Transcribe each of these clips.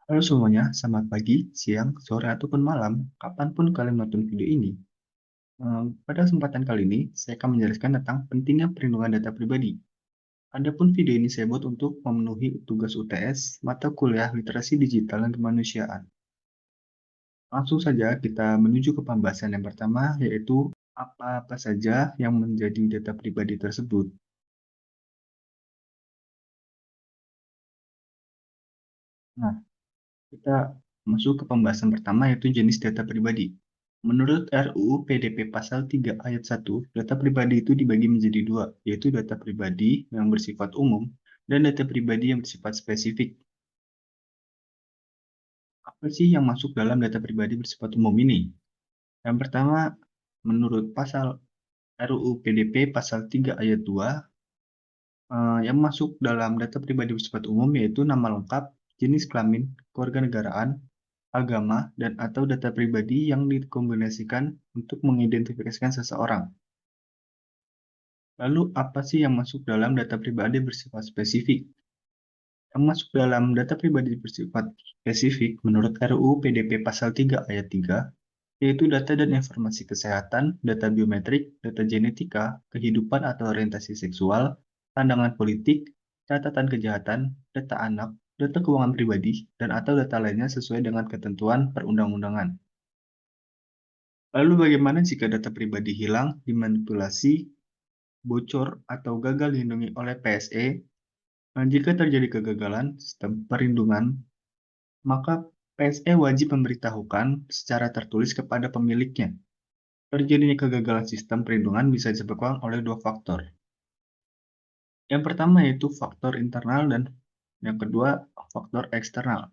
Halo semuanya, selamat pagi, siang, sore, ataupun malam, kapanpun kalian nonton video ini. Pada kesempatan kali ini, saya akan menjelaskan tentang pentingnya perlindungan data pribadi. Adapun video ini saya buat untuk memenuhi tugas UTS, mata kuliah literasi digital dan kemanusiaan. Langsung saja kita menuju ke pembahasan yang pertama, yaitu apa-apa saja yang menjadi data pribadi tersebut. Nah, kita masuk ke pembahasan pertama yaitu jenis data pribadi. Menurut RUU PDP Pasal 3 Ayat 1, data pribadi itu dibagi menjadi dua, yaitu data pribadi yang bersifat umum dan data pribadi yang bersifat spesifik. Apa sih yang masuk dalam data pribadi bersifat umum ini? Yang pertama, menurut pasal RUU PDP Pasal 3 Ayat 2, yang masuk dalam data pribadi bersifat umum yaitu nama lengkap, jenis kelamin, kewarganegaraan, agama, dan atau data pribadi yang dikombinasikan untuk mengidentifikasikan seseorang. Lalu apa sih yang masuk dalam data pribadi bersifat spesifik? Yang masuk dalam data pribadi bersifat spesifik menurut RUU PDP Pasal 3 Ayat 3, yaitu data dan informasi kesehatan, data biometrik, data genetika, kehidupan atau orientasi seksual, pandangan politik, catatan kejahatan, data anak, data keuangan pribadi, dan atau data lainnya sesuai dengan ketentuan perundang-undangan. Lalu bagaimana jika data pribadi hilang, dimanipulasi, bocor, atau gagal dilindungi oleh PSE? Nah, jika terjadi kegagalan sistem perlindungan, maka PSE wajib memberitahukan secara tertulis kepada pemiliknya. Terjadinya kegagalan sistem perlindungan bisa disebabkan oleh dua faktor. Yang pertama yaitu faktor internal dan yang kedua faktor eksternal.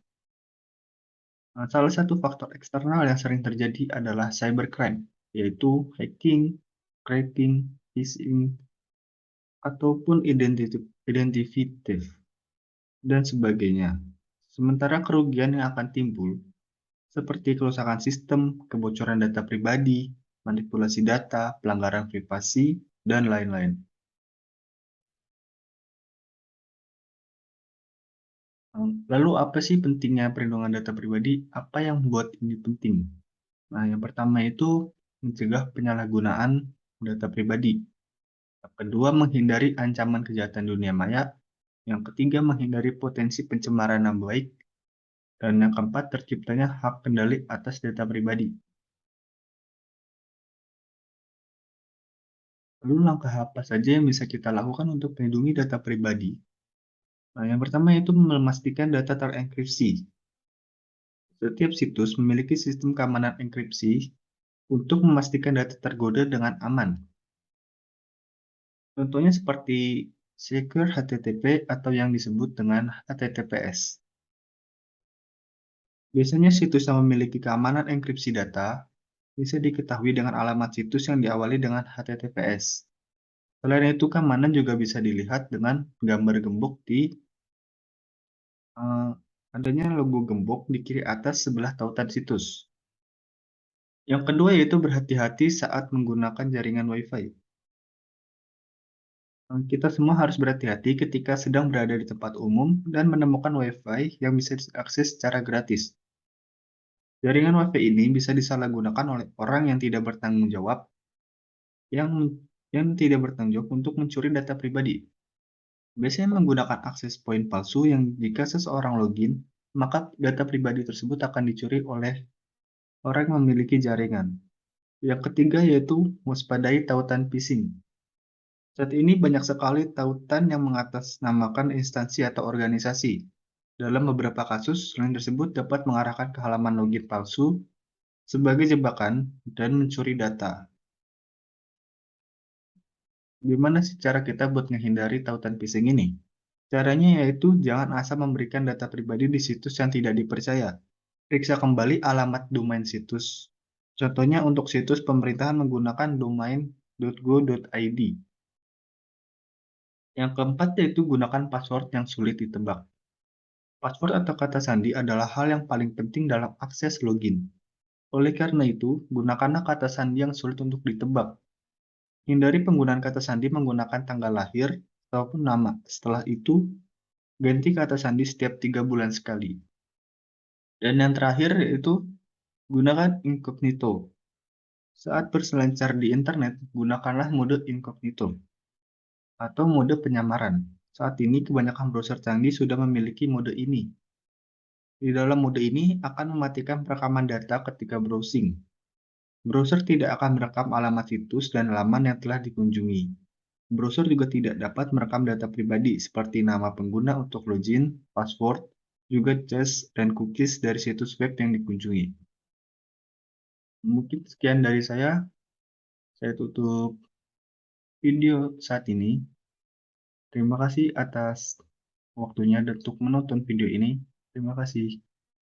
Nah, salah satu faktor eksternal yang sering terjadi adalah cybercrime, yaitu hacking, cracking, phishing, ataupun identity theft, dan sebagainya. Sementara kerugian yang akan timbul, seperti kerusakan sistem, kebocoran data pribadi, manipulasi data, pelanggaran privasi, dan lain-lain. Lalu apa sih pentingnya perlindungan data pribadi? Apa yang membuat ini penting? Nah, yang pertama itu mencegah penyalahgunaan data pribadi. Yang kedua, menghindari ancaman kejahatan dunia maya. Yang ketiga, menghindari potensi pencemaran nama baik. Dan yang keempat, terciptanya hak kendali atas data pribadi. Lalu langkah apa saja yang bisa kita lakukan untuk melindungi data pribadi? Nah, yang pertama yaitu memastikan data terenkripsi. Setiap situs memiliki sistem keamanan enkripsi untuk memastikan data tergoda dengan aman. Contohnya seperti Secure HTTP atau yang disebut dengan HTTPS. Biasanya situs yang memiliki keamanan enkripsi data bisa diketahui dengan alamat situs yang diawali dengan HTTPS. Selain itu, keamanan juga bisa dilihat dengan gambar gembok di eh, adanya logo gembok di kiri atas sebelah tautan situs. Yang kedua yaitu berhati-hati saat menggunakan jaringan Wi-Fi. Kita semua harus berhati-hati ketika sedang berada di tempat umum dan menemukan Wi-Fi yang bisa diakses secara gratis. Jaringan Wi-Fi ini bisa disalahgunakan oleh orang yang tidak bertanggung jawab yang yang tidak bertanggung jawab untuk mencuri data pribadi. Biasanya menggunakan akses poin palsu yang jika seseorang login, maka data pribadi tersebut akan dicuri oleh orang yang memiliki jaringan. Yang ketiga yaitu waspadai tautan phishing. Saat ini banyak sekali tautan yang mengatasnamakan instansi atau organisasi. Dalam beberapa kasus, link tersebut dapat mengarahkan ke halaman login palsu sebagai jebakan dan mencuri data. Gimana sih cara kita buat menghindari tautan phishing ini? Caranya yaitu jangan asal memberikan data pribadi di situs yang tidak dipercaya. Periksa kembali alamat domain situs. Contohnya untuk situs pemerintahan menggunakan domain .go.id. Yang keempat yaitu gunakan password yang sulit ditebak. Password atau kata sandi adalah hal yang paling penting dalam akses login. Oleh karena itu, gunakanlah kata sandi yang sulit untuk ditebak. Hindari penggunaan kata sandi menggunakan tanggal lahir ataupun nama. Setelah itu, ganti kata sandi setiap 3 bulan sekali. Dan yang terakhir yaitu gunakan incognito. Saat berselancar di internet, gunakanlah mode incognito atau mode penyamaran. Saat ini kebanyakan browser canggih sudah memiliki mode ini. Di dalam mode ini akan mematikan perekaman data ketika browsing. Browser tidak akan merekam alamat situs dan laman yang telah dikunjungi. Browser juga tidak dapat merekam data pribadi seperti nama pengguna untuk login, password, juga cache dan cookies dari situs web yang dikunjungi. Mungkin sekian dari saya tutup video saat ini. Terima kasih atas waktunya untuk menonton video ini. Terima kasih.